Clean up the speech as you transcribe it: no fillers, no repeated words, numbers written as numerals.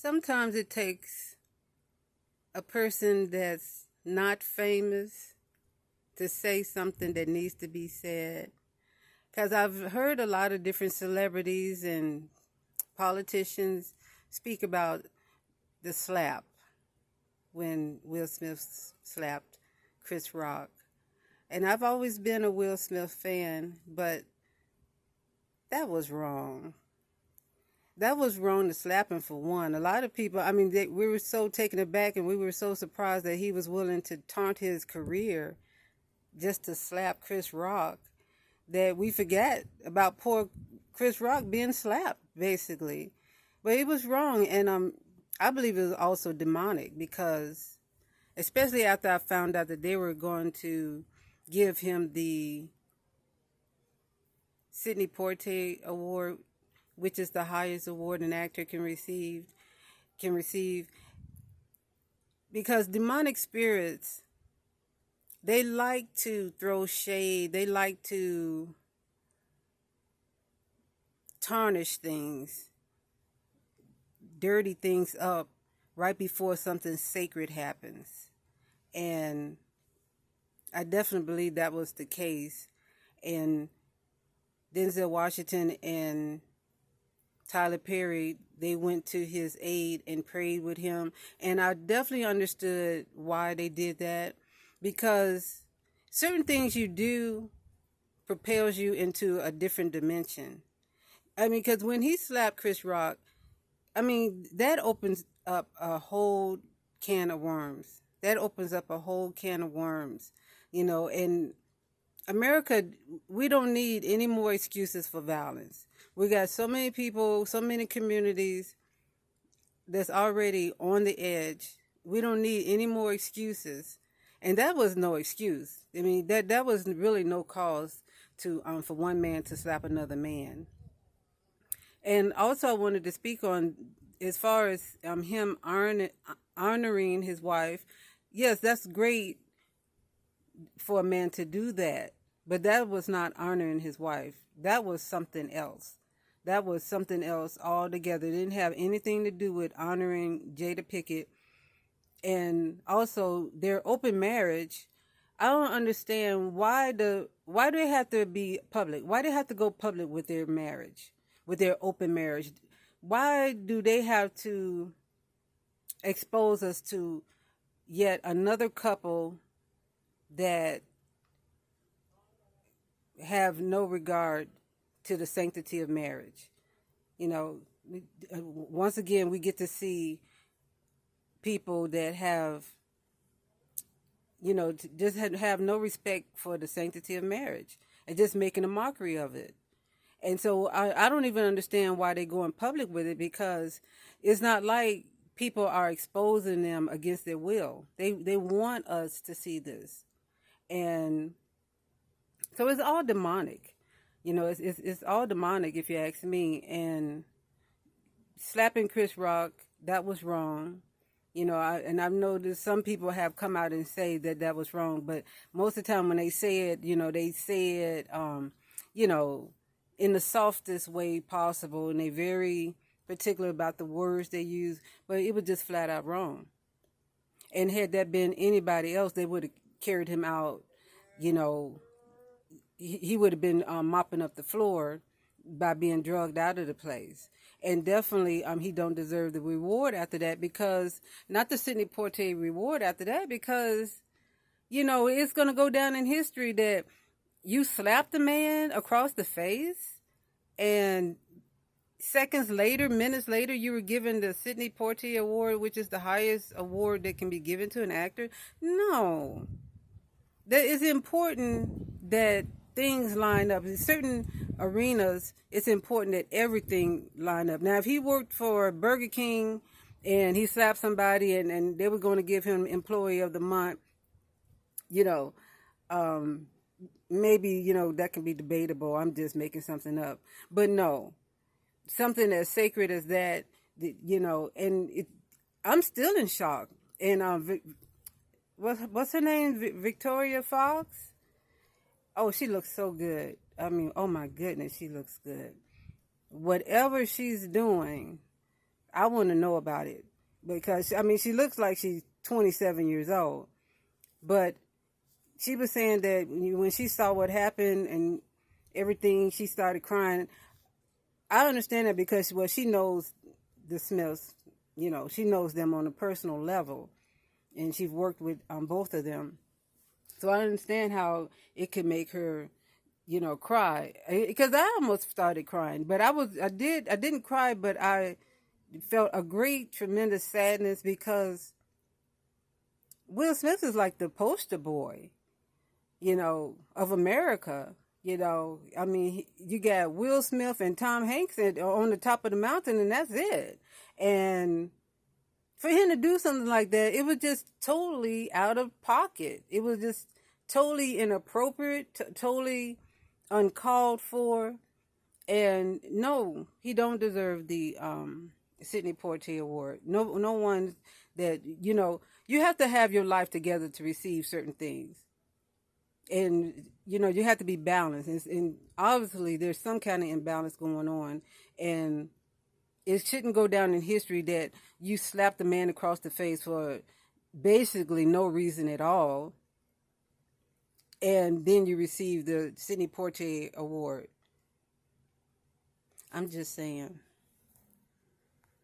Sometimes it takes a person that's not famous to say something that needs to be said. Because I've heard a lot of different celebrities and politicians speak about the slap when Will Smith slapped Chris Rock. And I've always been a Will Smith fan, but that was wrong. That was wrong to slap him for one. A lot of people, we were so taken aback and we were so surprised that he was willing to taunt his career just to slap Chris Rock that we forget about poor Chris Rock being slapped, basically. But it was wrong, and I believe it was also demonic because, especially after I found out that they were going to give him the Sidney Poitier Award, which is the highest award an actor can receive, because demonic spirits, they like to throw shade, they like to tarnish things, dirty things up right before something sacred happens. And I definitely believe that was the case. And Denzel Washington and Tyler Perry, they went to his aid and prayed with him. And I definitely understood why they did that, because certain things you do propels you into a different dimension. Because when he slapped Chris Rock, that opens up a whole can of worms. That opens up a whole can of worms, and America, we don't need any more excuses for violence. We got so many people, so many communities that's already on the edge. We don't need any more excuses. And that was no excuse. That was really no cause to for one man to slap another man. And also I wanted to speak on, as far as him honoring his wife. Yes, that's great for a man to do that. But that was not honoring his wife. That was something else. That was something else altogether. It didn't have anything to do with honoring Jada Pinkett. And also their open marriage. I don't understand why do they have to be public? Why do they have to go public with their marriage, with their open marriage? Why do they have to expose us to yet another couple that have no regard to the sanctity of marriage? Once again, we get to see people that have, just have no respect for the sanctity of marriage and just making a mockery of it. And so I don't even understand why they go in public with it, because it's not like people are exposing them against their will. They want us to see this. And so it's all demonic. It's all demonic, if you ask me. And slapping Chris Rock, that was wrong. And I've noticed some people have come out and say that was wrong. But most of the time when they say it, they say it, in the softest way possible. And they're very particular about the words they use. But it was just flat out wrong. And had that been anybody else, they would have carried him out, he would have been mopping up the floor by being drugged out of the place. And definitely he don't deserve the reward after that, because not the Sidney Poitier reward after that, because it's going to go down in history that you slapped a man across the face and seconds later, minutes later, you were given the Sidney Poitier Award, which is the highest award that can be given to an actor. No. That is important that things line up. In certain arenas, it's important that everything line up. Now, if he worked for Burger King and he slapped somebody and they were going to give him Employee of the Month, maybe, that can be debatable. I'm just making something up. But no, something as sacred as that, I'm still in shock. And what's her name? Victoria Fox? Oh, she looks so good. Oh my goodness, she looks good. Whatever she's doing, I want to know about it because, I mean, she looks like she's 27 years old. But she was saying that when she saw what happened and everything, she started crying. I understand that because, well, she knows the Smiths, she knows them on a personal level. And she's worked with both of them. So I understand how it could make her, cry. Because I almost started crying. But I didn't cry, but I felt a great, tremendous sadness because Will Smith is like the poster boy, of America. I mean, you got Will Smith and Tom Hanks on the top of the mountain, and that's it. And for him to do something like that, it was just totally out of pocket. It was just totally inappropriate, totally uncalled for. And no, he don't deserve the Sidney Poitier Award. No one that, you have to have your life together to receive certain things. And, you have to be balanced. And obviously there's some kind of imbalance going on. And it shouldn't go down in history that you slapped a man across the face for basically no reason at all. And then you receive the Sidney Poitier Award. I'm just saying.